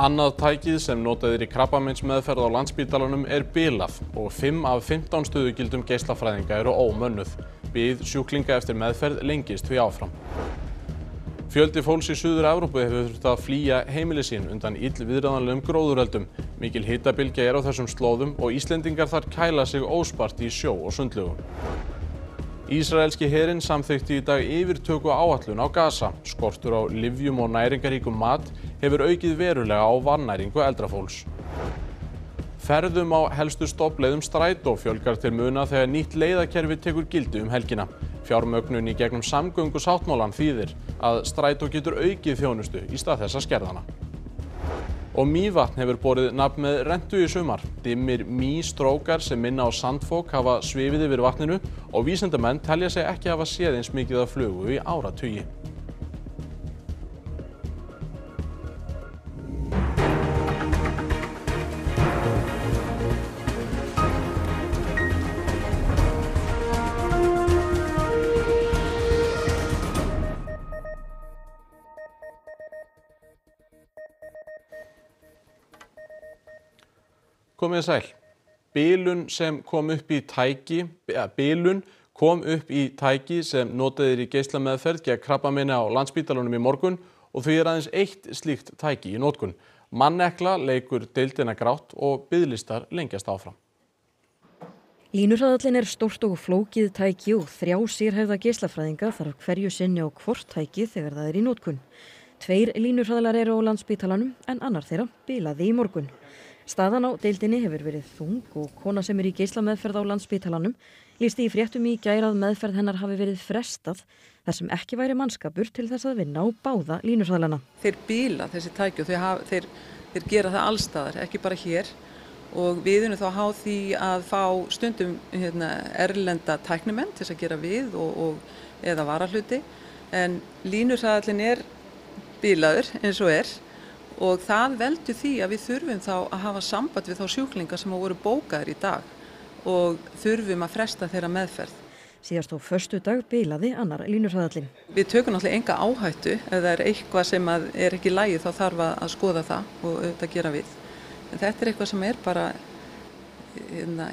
Annað tækið sem notað í krabbameinsmeðferð á Landspítalanum bilað og 5 af 15 stöðugildum geislafræðinga eru ómönnuð. Bið sjúklinga eftir meðferð lengist því áfram. Fjöldi fólks í Suður-Evrópu hefur þurft að flýja heimili sín undan illviðráðanlegum gróðureldum. Mikil hitabylgja á þessum slóðum og Íslendingar þar kæla sig óspart í sjó og sundlaugum. Ísraelski herinn samþykkti í dag yfirtöku áætlun á Gaza. Skortur á lyfjum og næringarríkum mat hefur aukið verulega á vannæringu eldra fólks. Ferðum á helstu stoppleiðum Strætó fjölgar til muna þegar nýtt leiðakerfi tekur gildi helgina. Fjármögnun í gegnum samgöngusáttmálann þýðir að Strætó getur aukið þjónustu í stað þess að skerða hana. Og Mývatn hefur borið nafn með rentu í sumar. Dimmir mýstrókar sem minna á sandfok hafa svifið yfir vatninu og vísindamenn telja sig ekki hafa séð eins mikið af flugu í áratugi. Komið sæl. Bilun kom upp í tæki sem notað í geislameðferð gegn krabbameini á Landspítalanum í morgun og því aðeins eitt slíkt tæki í notkun. Mannekla leikur deildina grátt og biðlistar lengjast áfram. Línurhraðallinn stórt og flókið tæki og 3 sérhæfða geislafræðinga þarf hverju sinni á hvort tæki þegar það í notkun. 2 línurhraðalar eru á Landspítalanum en annar þeirra bilaði í morgun. Staðan á deildinni hefur verið þung og kona sem í geislameðferð á Landspítalanum lýsti í fréttum í gær að meðferð hennar hafi verið frestað þar sem ekki væri mannskapur til þess að vinna á báða línurhraðalana. Þeir bila þessi tæki og þeir gera það allstaðar, ekki bara hér og við erum þá háð því að fá stundum erlenda tæknimenn til þess að gera við eða varahluti en línurhraðallinn bilaður eins og og það veldur því að við þurfum þá að hafa samband við þá sjúklinga sem voru bókaðir í dag og þurfum að fresta þeirra meðferð. Síðast á föstudag bilaði annar línurhraðallinn. Við tökum náttúrulega enga áhættu ef það eitthvað sem ekki í lagi þá þarf að skoða það og auðvitað gera við. En þetta eitthvað sem bara,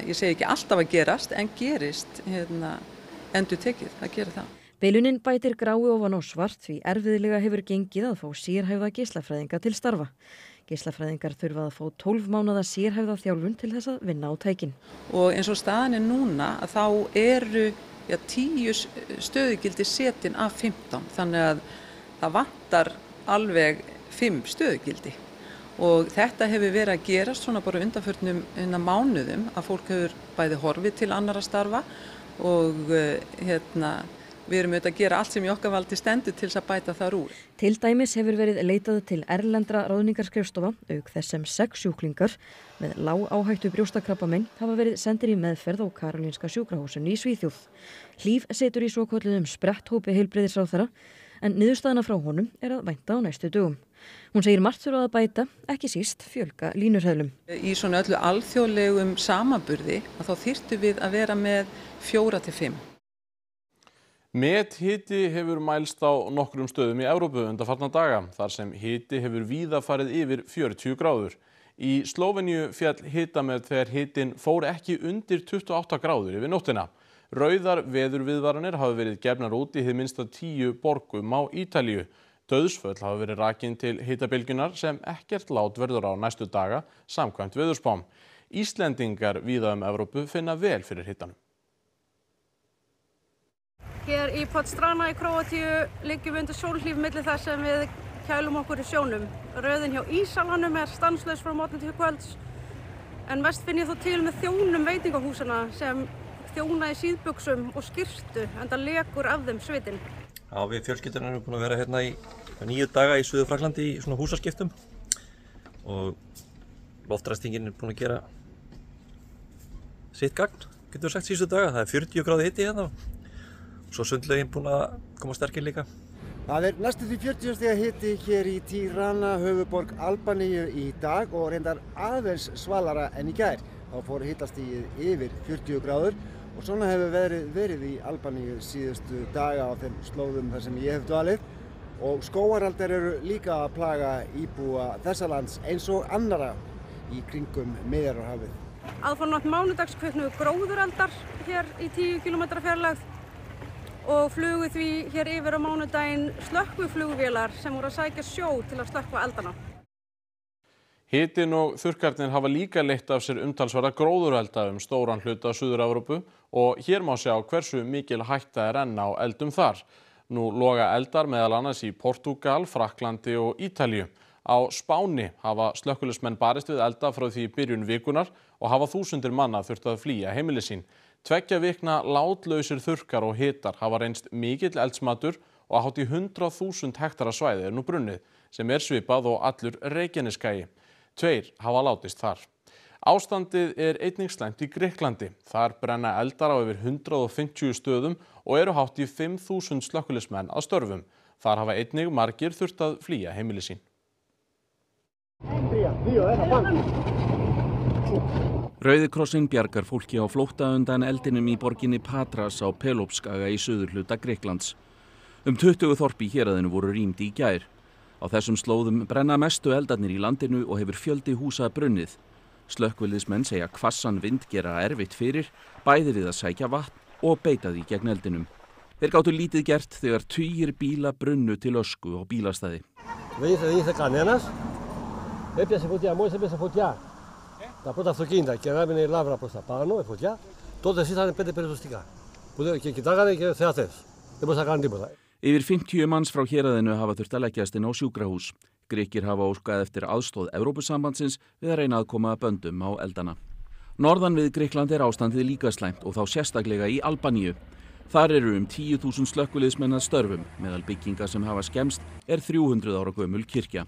ég segi ekki alltaf að gerast en gerist endurtekið, það gerir það. Bilunin bætir grái ofan á svart því erfiðlega hefur gengið að fá sérhæfða geislafræðinga til starfa. Geislafræðingar þurfa að fá 12 mánaða sérhæfða þjálfun til þess að vinna á tækin. Og eins og staðan núna að þá eru 10 stöðugildi setin af 15 þannig að það vantar alveg 5 stöðugildi. Og þetta hefur verið að gerast svona bara undanförnum mánuðum að fólk hefur bæði horfið til annarra starfa og við erum auðvitað að gera allt sem í okkar valdi stendur til þess að bæta þar úr. Til dæmis hefur verið leitað til erlendra ráðningarskrifstofa auk þess sem 6 sjúklingar með lág áhættu brjóstakrabbamein hafa verið sendir í meðferð á Karolinska sjúkrahúsinu í Svíþjóð. Hlíf situr í svokölluðum spretthópi heilbrigðisráðherra en niðurstaðan frá honum að vænta á næstu dögum. Hún segir margt þurfa að bæta, ekki síst fjölga línurhraðlum. Í svona öllu alþjóðlegum samanburði að þá þyrftum við að vera með 4 til 5. Methiti hefur mælst á nokkrum stöðum í Evrópu undanfarna daga, þar sem hiti hefur víða farið yfir 40 gráður. Í Slóveníu féll hitamet þegar hitinn fór ekki undir 28 gráður yfir nóttina. Rauðar veðurviðvaranir hafa verið gefnar út í hið minnsta 10 borgum á Ítalíu. Dauðsföll hafa verið rakin til hitabylgjunnar sem ekkert lát verður á næstu daga samkvæmt veðurspám. Íslendingar víða Evrópu finna vel fyrir hitanum. Hér í Podstrana í Króatíu liggjum við undir sólhlíf milli þess sem við kælum okkur í sjónum. Röðin hjá ísalhanum stanslaus frá morgni til kvölds en mest finn ég þó til með þjónum veitingahúsana sem þjóna í síðbuxum og skyrtu enda lekur af þeim svitinn. Já, við fjölskyldan erum búin að vera hérna í 9 daga í Suður-Frakklandi í svona húsaskiptum og loftræstingin búin að gera sitt gagn, getur sagt síðustu daga. Það 40 gráði hiti hérna. Svo sundlaugin búin að koma sterkir líka. Það næstum því 40 stiga hiti hér í Tirana, höfuðborg Albaníu í dag og reyndar aðeins svalara en í gær. Þá fór hitastigið yfir 40 gráður og svona hefur verið í Albaníu síðustu daga á þeim slóðum þar sem ég hef dvalið. Og skógareldar eru líka að plaga íbúa þessa lands eins og annara í kringum Miðjarðarhafið. Aðfaranótt mánudags kviknuðu gróðureldar hér í 10 km fjarlægð og flugu því hér yfir á mánudaginn slökkviflugvélar sem voru að sækja sjó til að slökkva eldana. Hitinn og þurrkarnir hafa líka leitt af sér umtalsverða gróðurelda stóran hluta Suður-Evrópu og hér má sjá hversu mikil hætta enn á eldum þar. Nú loga eldar meðal annars í Portúgal, Frakklandi og Ítalíu. Á Spáni hafa slökkviliðsmenn barist við elda frá því í byrjun vikunar og hafa þúsundir manna þurft að flýja heimili sín. 2 vikna látlausir þurrkar og hitar hafa reynst mikill eldsmatur og hátt í 100.000 hektara svæði nú brunnið, sem svipað og allur Reykjanesskagi. 2 hafa látist þar. Ástandið einnig slæmt í Grikklandi. Þar brenna eldar á yfir 150 stöðum og eru hátt í 5.000 slökkviliðsmenn að störfum. Þar hafa einnig margir þurft að flýja heimili sín. Rauði krossinn bjargar fólki á flótta undan eldinum í borginni Patras á Pelópskaga í suðurhluta Grikklands. 20 þorp í héraðinu voru rýmd í gær. Á þessum slóðum brenna mestu eldarnir í landinu og hefur fjöldi húsa brunnið. Slökkviliðsmenn segja hvassan vind gera erfitt fyrir, bæði við að sækja vatn og beita því gegn eldinum. Þeir gátu lítið gert þegar tugir bíla brunnu til ösku á bílastæði. Δεν ήρθε κανένας, έπιασε φωτιά, μόλις έπιασε φωτιά. Τα πρώτα αυτοκίνητα και ανάβαινε η λάβρα προς τα πάνω, η φωτιά, τότε ήρθαν 5 πυροσβεστικά. Και κοιτάγανε και θεατές. Δεν μπορούσαν να κάνουν τίποτα. Yfir 50 manns frá héraðinu hafa þurft að leggjast inn á sjúkrahús. Grikkir hafa óskað eftir aðstoð Evrópusambandsins við að reyna að koma að böndum á eldana. Norðan við Grikkland ástandið líka slæmt og þá sérstaklega í Albaníu. Þar eru 10.000 slökkviliðsmenn að störfum. Meðal bygginga sem hafa skemmst 300 ára gömul kirkja.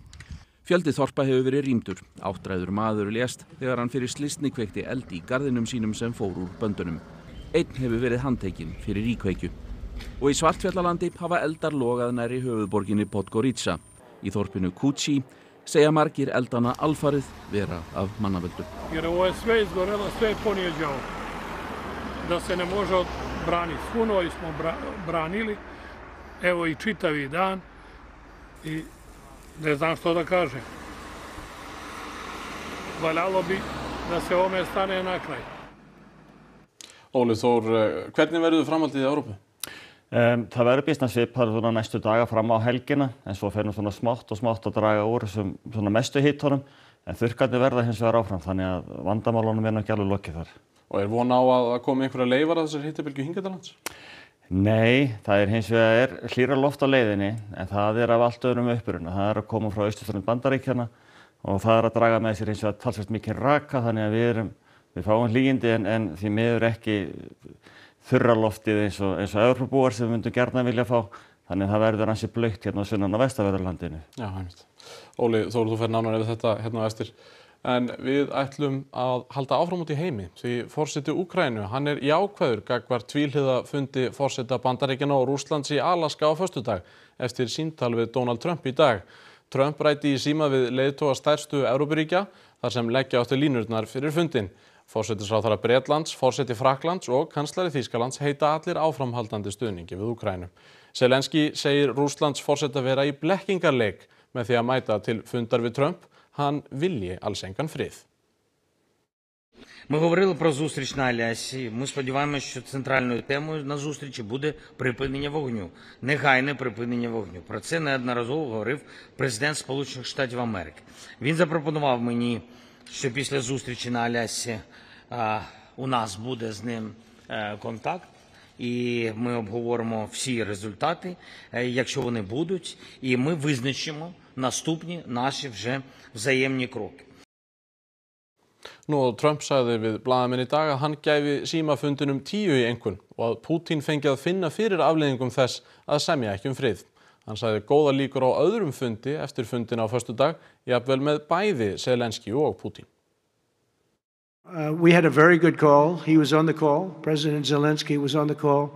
Fjöldi þorpa hefur verið rýmdur. Áttræður maður lést þegar hann fyrir slysni kveikti eld í garðinum sínum sem fór úr böndunum. Einn hefur verið handtekinn fyrir íkveikju. Og í Svartfjallalandi hafa eldar logað nærri höfuðborginni Podgorica. Í þorpinu Kući segja margir eldana alfarið vera af mannavöldum. Jer ovo je sve izgorelo, sve je ponijeđao. Da se ne može odbraniti. Puno smo branili, evo i čitavi dan i ne znam što da kažem. Valjalo bi da se ovome stane na kraj. Óli Þór, hvernig verður framhaldið í Evrópu? Það verður býsna svipað næstu daga fram á helgina, en svo fer nú smátt og smátt að draga úr þessum mestu hitunum, en þurrkarnir verða hins vegar áfram, þannig að vandamálunum nú ekki alveg lokið þar. Og von á að komi einhverja leifar að þessari hitabylgju hingað til lands? Nei, það hins vegar hlýra loft á leiðinni, en það af allt öðrum uppruna. Það að koma frá austurströnd Bandaríkjanna og það að draga með sér hins vegar talsvert mikið raka, þannig að við fáum hlýindi en því miður ekki þurraloftið eins og Evrópubúar sem við myndum gjarnan vilja fá, þannig að það verður ansi blautt hérna á sunnan á vestanverðurlandinu. Já, einmitt. Óli Þór, þú fer nánar yfir þetta hérna á eftir. En við ætlum að halda áfram út í heimi, því forseti Úkraínu, hann jákvæður gagnvart tvíhliða fundi forseta Bandaríkjanna og Rússlands í Alaska á föstudag eftir símtal við Donald Trump í dag. Trump ræddi í síma við leiðtoga stærstu Evrópuríkja þar sem leggja átti línurnar fyrir fundinn. Forsætisráðherra Bretlands, forseti Frakklands og kanslari Þýskalands heita allir áframhaldandi stuðningi við Úkraínu. Zelenski segir Rússlands forseta vera í blekkingarleik með því að mæta til fundar við Trump. Hann vilji alls engan frið. Ми говорили про зустріч на Алясі. Ми сподіваємося, що центральною темою на зустрічі буде припинення вогню, негайне припинення вогню. Про це неодноразово говорив президент Сполучених Штатів Америки. Він запропонував мені, що після зустрічі на Алясі у нас буде з ним контакт, і ми обговоримо всі результати, якщо вони будуть, і ми визначимо наступні наші вже взаємні кроки. Trump sagði við blaðamenn í dag að hann gæfi símafundinum 10 í einkunn og að Putin fengi að finna fyrir afleiðingum þess að semja ekki frið. Hann sagði góða líkur á öðrum fundi eftir fundin á föstudag, jafnvel með bæði Zelenski og Putin. We had a very good call. He was on the call. President Zelensky was on the call.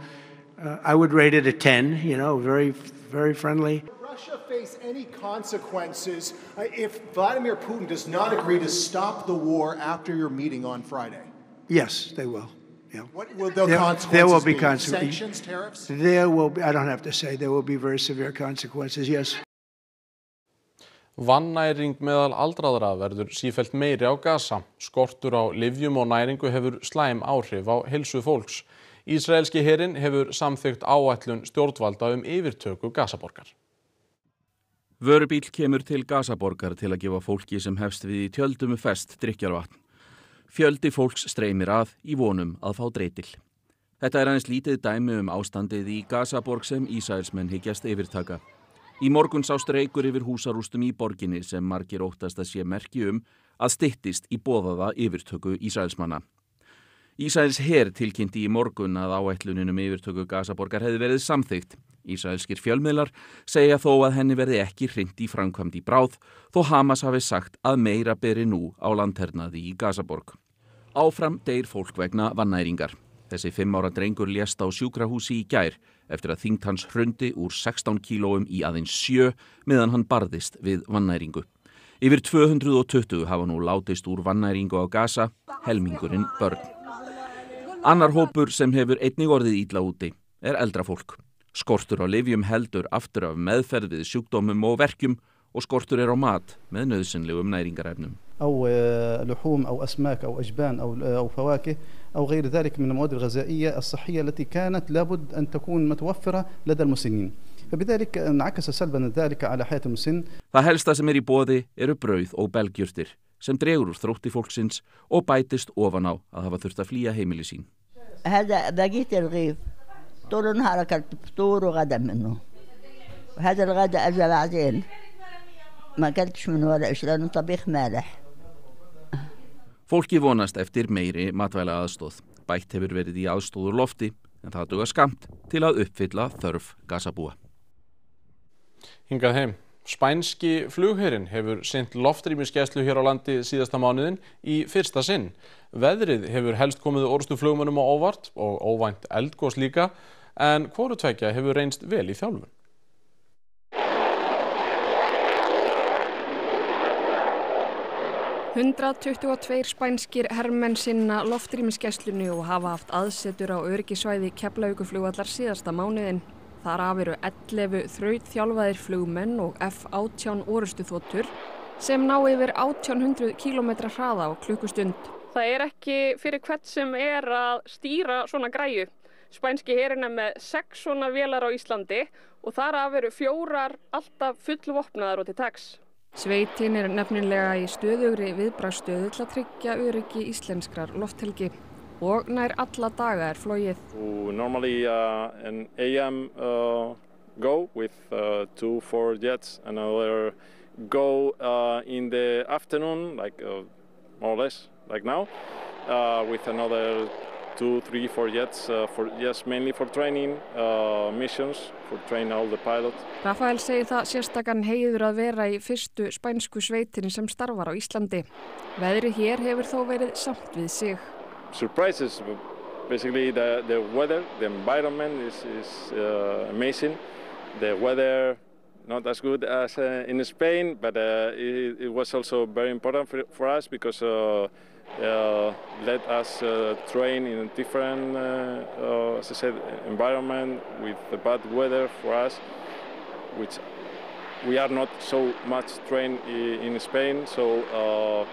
I would rate it a 10, very, very friendly. Russia face any consequences if Vladimir Putin does not agree to stop the war after your meeting on Friday? Yes, they will. What will the consequences there will be be? consequences. Sanctions, tariffs? There will be, I don't have to say, there will be very severe consequences, yes. Vannæring meðal aldraðra verður sífellt meiri á Gaza. Skortur á lyfjum og næringu hefur slæm áhrif á heilsu fólks. Ísraelski herinn hefur samþykkt áætlun stjórnvalda yfirtöku Gazaborgar. Vörubíll kemur til Gazaborgar til að gefa fólki sem hefst við í tjöldum fest drykkjarvatn. Fjöldi fólks streymir að í vonum að fá dreitil. Þetta aðeins lítið dæmi ástandið í Gazaborg sem Ísraelsmenn hyggjast yfirtaka. Í morgun sást reykur yfir húsarústum í borginni sem margir óttast að sé merki að styttist í boðaða yfirtöku Ísraelsmanna. Ísraels her tilkynnti í morgun að áætlunin yfirtöku Gazaborgar hefði verið samþykkt. Ísraelskir fjölmiðlar segja þó að henni verði ekki hrint í framkvæmd í bráð, þó Hamas hafi sagt að meira beri nú á landhernaði í Gazaborg. Áfram deyr fólk vegna vannæringar. Þessi 5 ára drengur lést á sjúkrahúsi í gær eftir að þyngd hans hrundi úr 16 kílóum í aðeins 7 meðan hann barðist við vannæringu. Yfir 220 hafa nú látist úr vannæringu á Gaza, helmingurinn börn. Annar hópur sem hefur einnig orðið illa úti eldra fólk. Skortur á lyfjum heldur aftur af meðferð við sjúkdómum og verkjum og skortur á mat með nauðsynlegum næringarefnum. أو لحوم أو أسماك أو أجبان أو فواكه أو غير ذلك من المواد الغذائية الصحية التي كانت لابد أن تكون متوفرة لدى المسنين. فبذلك انعكس سلبا ذلك على حياة المسن. Það helsta sem í boði eru brauð og belgjurtir sem dregur úr þrótti fólksins og bætist ofan á að hafa þurft að flýja heimili sín. هذا بقيت الرغيف طول النهار أكلت فطور وغدا منه. وهذا الغداء أجا بعدين ما أكلتش منه ولا إيش لأنه طبيخ مالح. Fólki vonast eftir meiri matvæla aðstóð. Bætt hefur verið í aðstóður lofti en það dugar skammt til að uppfylla þörf Gazabúa. Hingað heim. Spænski flugherinn hefur sinnt loftrýmisgæslu hér á landi síðasta mánuðinn í fyrsta sinn. Veðrið hefur helst komið orrustu flugmönnum á óvart og óvænt eldgos líka, en hvoru tveggja hefur reynst vel í þjálfun. 122 spænskir hermenn sinna loftrýmisgæslunni og hafa haft aðsetur á öryggissvæði Keflavíkurflugvallar síðasta mánuðinn. Þar af eru 11 þrautþjálfaðir flugmenn og F-18 orrustuþotur sem ná yfir 1800 km hraða á klukkustund. Það er ekki fyrir hvern sem að stýra svona græju. Spænski herinn með 6 svona vélar á Íslandi og þar af eru 4 alltaf fullvopnaðar og til taks. Sveitin nefnilega í stöðugri viðbragðsstöðu til að tryggja öryggi íslenskrar lofthelgi og nær alla daga flogið. Normally an AM go with 2-4 jets, another go in the afternoon, like more or less like now, with another 2-3-4 jets mainly for training missions, for train all the pilots. Rafael segir það sérstakan heiður að vera í fyrstu spænsku sveitinni sem starfar á Íslandi. Veðrið hér hefur þó verið samt við sig. Surprises, basically the weather, the environment is amazing. The weather not as good as in Spain, but it was also very important for us because let us train in a different, as I said, environment with the bad weather for us, which we are not so much trained in Spain. So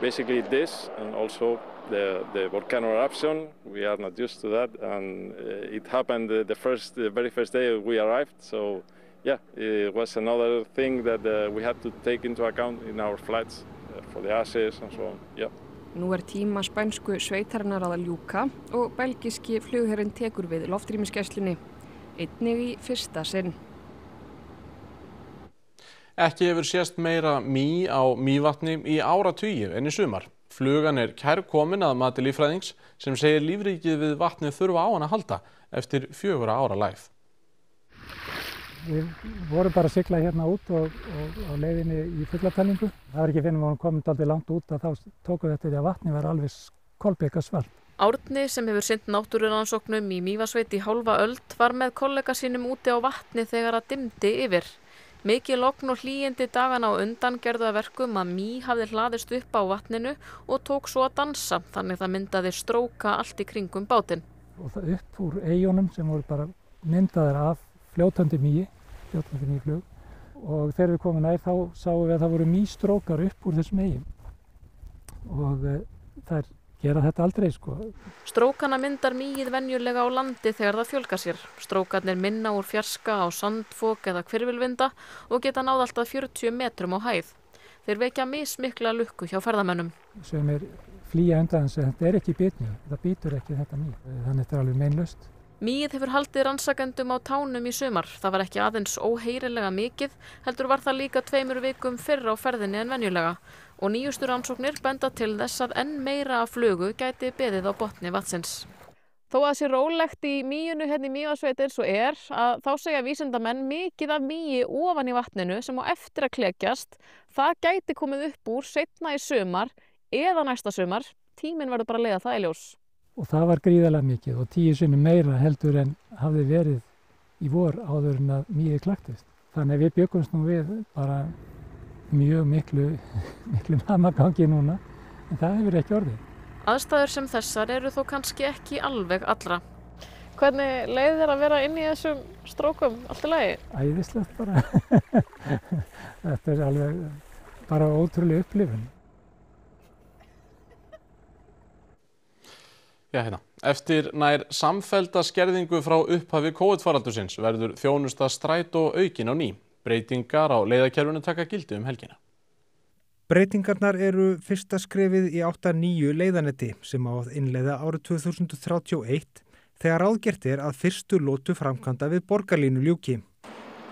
basically this, and also the volcano eruption, we are not used to that, and it happened the very first day we arrived. So yeah, it was another thing that we had to take into account in our flights for the ashes and so on. Yeah. Nú tíma spænsku sveitarinnar að ljúka og belgíski flugherinn tekur við loftrýmisgæslunni, einnig í fyrsta sinn. Ekki hefur sést meira mý á Mývatni í áratugi en í sumar. Flugan kærkomin að mati líffræðings sem segir lífríkið við vatnið þurfa á hana að halda eftir 4 ára lægð. Við vorum bara að sigla hérna út og á leiðinni í fullatalningu. Það var ekki fyrir við vorum komin dálítið langt út að þá tókum við þetta því að vatnið var alveg kolbikasvart. Árni sem hefur sinnt náttúrurannsóknum í Mývatnssveit í hálfa öld var með kollega sínum úti á vatni þegar að dimmdi yfir. Mikið logn og hlýindi dagana á undan gerðu að verkum að mý hafði hlaðist upp á vatninu og tók svo að dansa, þannig það myndaði stróka allt í kringum bátinn. Og það upp úr eyjunum sem voru bara myndaðir af fljótandi mýflug. Og þegar við komum nær þá sáum við að það voru mýstrókar upp úr þessum eyjum. Og þær gera þetta aldrei, sko. Strókana myndar mýið venjulega á landi þegar það fjölgar sér. Strókarnir minna úr fjarska á sandfok eða hvirfilvinda og geta náð alltaf 40 metrum á hæð. Þeir vekja mismikla lukku hjá ferðamönnum. Sumir flýja undan þess að þetta ekki bitni, þetta bítur ekki þetta mý. Þannig þetta alveg meinlaust. Mýið hefur haldið rannsakendum á tánum í sumar. Það var ekki aðeins óheyrilega mikið, heldur var það líka 2 vikum fyrr á ferðinni en venjulega. Og nýjustu rannsóknir benda til þess að enn meira af flugu gæti beðið á botni vatnsins. Þó að það sé rólegt í mýinu hérna í Mývatnssveit eins og að þá segja vísindamenn mikið af mýi ofan í vatninu sem á eftir að klekjast. Það gæti komið upp úr seinna í sumar eða næsta sumar. Tíminn verður bara að leiða það í ljós. Og það var gríðarlega mikið og 10 sinnum meira heldur en hafði verið í vor áður en að mýið klaktist. Þannig við bjökumst nú við bara mjög miklu namagangi núna, en það hefur ekki orðið. Aðstæður sem þessar eru þó kannski ekki alveg allra. Hvernig leið þér að vera inn í þessum strókum allt í lagi? Æðislegt bara. Þetta alveg bara ótrúleg upplifun. Eftir nær samfellda skerðingu frá upphafi COVID-faraldursins verður þjónusta strætó aukin á ný. Breytingar á leiðakerfinu taka gildi helgina. Breytingarnar eru fyrsta skrefið í 8-9 leiðanetti sem á að innleiða árið 2031 þegar ráðgert að fyrstu lotu framkvæmda við borgarlínu ljúki.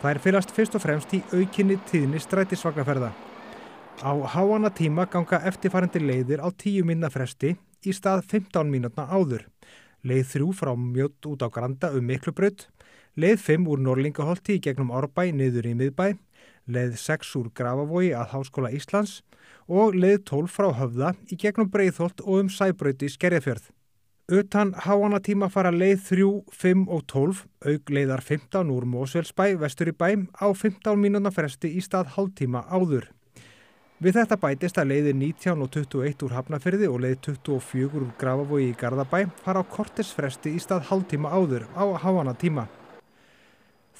Þær felast fyrst og fremst í aukinni tíðni strætisvagnaferða. Á háannatíma ganga eftirfarandi leiðir á 10 mínútna fresti í stað 15 mínútna áður. Leið 3 frá Mjódd út á Granda Miklubraut, leið 5 úr Norðlingaholti í gegnum Árbæ niður í miðbæ, leið 6 úr Grafavogi að Háskóla Íslands og leið 12 frá Höfða í gegnum Breiðholt og Sæbraut í Skerjafjörð. Utan háannatíma fara leið 3, 5 og 12, auk leiðar 15 úr Mosfellsbæ vestur í bæ á 15 mínútna fresti í stað hálftíma áður. Við þetta bætist að leiðir 19 og 21 úr Hafnarfirði og leið 24 úr Grafavogi í Garðabæ fara á kortersfresti í stað hálftíma áður á háannatíma.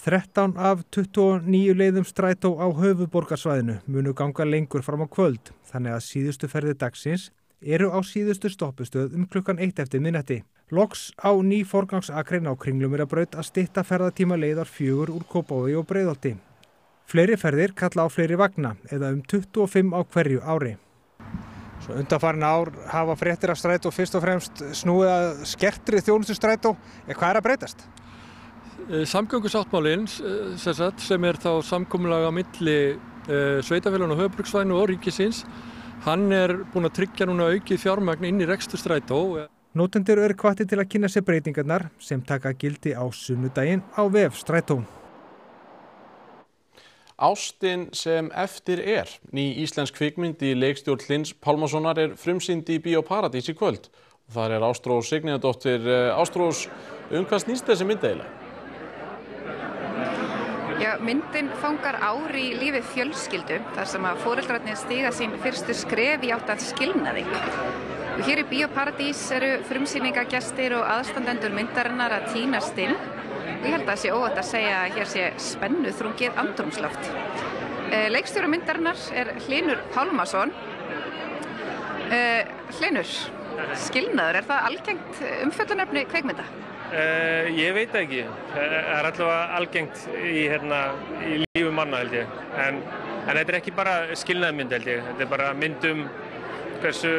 13 af 29 leiðum strætó á höfuðborgarsvæðinu munu ganga lengur fram á kvöld, þannig að síðustu ferðir dagsins eru á síðustu stoppustöð klukkan 1 eftir miðnætti. Loks á ný forgangsakrein á Kringlumýrarbraut að stytta ferðatíma leiðar 4 úr Kópavogi og Breiðholti. Fleiri ferðir kalla á fleiri vagna, eða 25 á hverju ári. Svo undanfarin ár hafa fréttir af strætó fyrst og fremst snúið að skertri þjónustu strætó. Hvað að breytast? Samgöngusáttmálinn sem þá samkomulag á milli sveitarfélaganna á höfuðborgarsvæðinu og ríkisins, hann búinn að tryggja núna aukið fjármagn inn í rekstur strætó. Notendur eru hvattir til að kynna sér breytingarnar sem taka gildi á sunnudaginn á vef strætó. Ástin sem eftir ný íslensk kvikmynd í leikstjórn Hlyns Pálmasonar frumsýnd í Bíó Paradís í kvöld. Þar Ástrós Signíðardóttir. Ástrós, hvað snýst þessi mynd eiginlega? Já, myndin fangar ár í lífi fjölskyldu þar sem að foreldrarnir stíga sín fyrstu skref í átt að skilnaði. Og hér í Bíó Paradís eru frumsýningagestir og aðstandendur myndarinnar að tínast inn. Ég held að það sé óhætt að segja að hér sé spennuþrungið andrúmsloft. Leikstjóri myndarinnar Hlynur Pálmason. Hlynur, skilnaður, það algengt umfjöllunarefni kvikmynda? Ég veit ekki. Það allavega algengt í lífi manna held ég. En þetta ekki bara skilnaðarmynd held ég. Þetta bara mynd hversu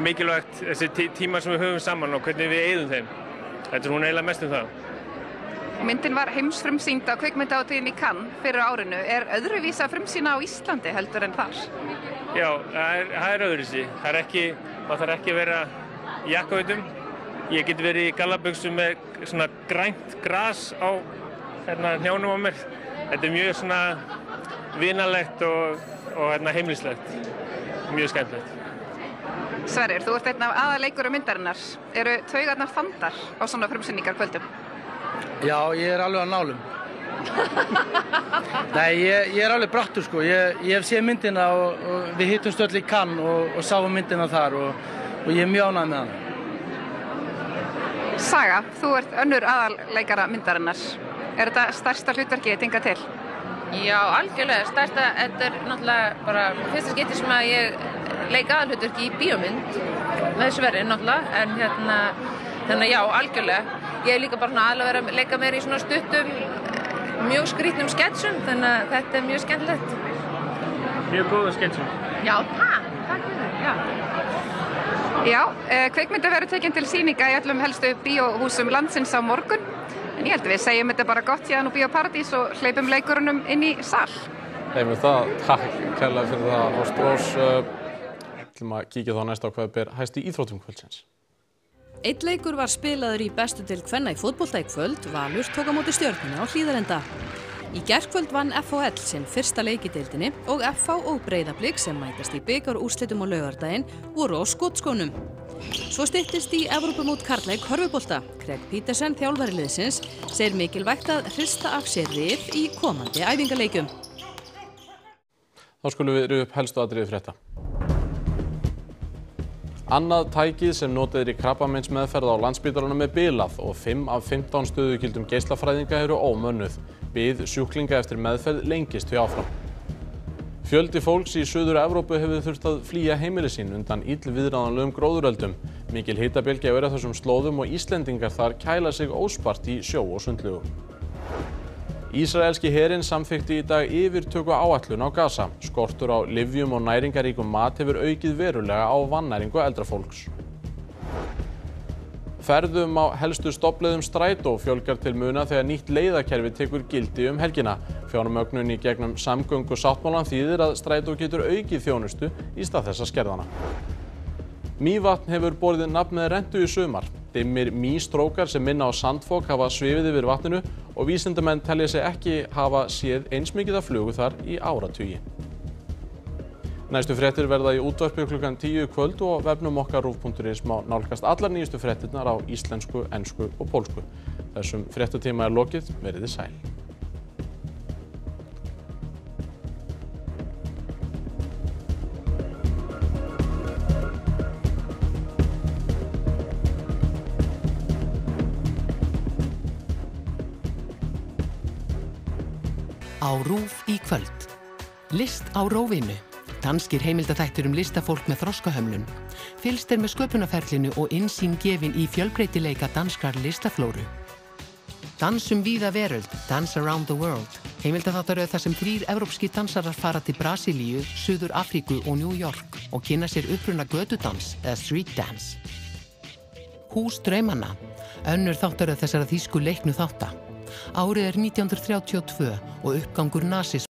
mikilvægt þessi tíma sem við höfum saman og hvernig við eyðum þeim. Þetta hún eiginlega mest það. Myndin var heimsfrumsýnd á kvikmyndahátíðinni í Cannes fyrir árinu. Öðruvísi að frumsýna á Íslandi heldur en þar? Já, það öðruvísi. Það þarf ekki að vera í jakkafötum. Ég get verið í gallabuxum með svona grænt gras á hnjánum á mér. Þetta mjög svona vinalegt og heimilislegt. Mjög skemmtilegt. Sverrir, þú ert einn af aðaleikurum myndarinnar. Eru taugarnar þandar á svona frumsýningarkvöldum? Já, ég alveg á nálum. Nei, ég alveg brattur sko. Ég hef séð myndina og við hittumst öll í Cannes og sáum myndina þar og ég mjög ánægður með hana. Saga, þú ert önnur aðalleikara myndarinnar. Þetta stærsta hlutverkið hingað til? Já, algjörlega. Þetta náttúrulega bara fyrsta skipti sem að ég leik aðalhlutverki í bíómynd með Sverri náttúrulega, en þannig já, algjörlega. Ég hef líka bara aðalega verið að leika mér í svona stuttum, mjög skrýtnum sketsum, þannig að þetta mjög skemmtilegt. Mjög góða sketsum. Já, takk fyrir, já. Já, kvikmyndin verður tekin til sýninga í öllum helstu bíóhúsum landsins á morgun. En ég held við segjum þetta bara gott hérna á Bíó Paradís og hleypum leikurunum inn í sal. Með það, takk kærlega fyrir það, Ástrós. Ætlum að kíkja þá næst á hvað ber hæst í íþróttum kvöldsins. Einn leikur var spilaður í bestu deild kvenna í fótbolta í kvöld. Valur tók á móti Stjörnunni á Hlíðarenda. Í gærkvöld vann FHL sinn fyrsta leik í deildinni og FH og Breiðablik sem mætast í bikarúrslitum á laugardaginn voru á skotskónum. Svo styttist í Evrópumót karla í körfubolta. Craig Peterson, þjálfari liðsins, segir mikilvægt að hrista af sér rif í komandi æfingaleikjum. Þá skulum við rifja upp helstu atriði frétta. Annað tækið sem notað í krabbameinsmeðferð á Landspítalanum er bilað og 5 af 15 stöðugildum geislafræðinga eru ómönnuð. Bið sjúklinga eftir meðferð lengist því áfram. Fjöldi fólks í Suður-Evrópu hefur þurft að flýja heimili sín undan illviðráðanlegum gróðuröldum. Mikil hitabylgja er á þessum slóðum og Íslendingar þar kæla sig óspart í sjó og sundlaugum. Ísraelski herinn samþykkti í dag yfirtöku áætlun á Gaza. Skortur á lyfjum og næringaríkum mat hefur aukið verulega á vannæringu eldra fólks. Ferðum á helstu stofnleiðum strætó fjölgar til muna þegar nýtt leiðakerfi tekur gildi helgina. Fjármögnun í gegnum samgöngusáttmálann þýðir að strætó getur aukið þjónustu í stað þessa skerðana. Mývatn hefur borið nafn með rentu í sumar. Dimmir mýstrókar sem minna á sandfok hafa svifið yfir vatninu og vísindamenn telja sig ekki hafa séð eins mikið af flugu þar í áratugi. Næstu fréttir verða í útvarpi klukkan 10 kvöld og á vefnum okkar rúv.is má nálgast allar nýjustu fréttirnar á íslensku, ensku og pólsku. Þessum fréttatíma er lokið, verið þið sæl. Á RÚV í kvöld. List á rófinu. Danskir heimildaþættir listafólk með þroskahömlun. Fylgst með sköpunarferlinu og innsýn gefin í fjölbreytileika danskrar listaflóru. Dansum víða veröld, Dance Around the World. Heimildaþáttaröð þar sem 3 evrópskir dansarar fara til Brasilíu, Suður Afríku og New York og kynna sér uppruna götudans eða street dance. Hús draumanna. Önnur þáttaröð þessara þýsku leiknu þátta. Árið er 1932 og uppgangur nasisma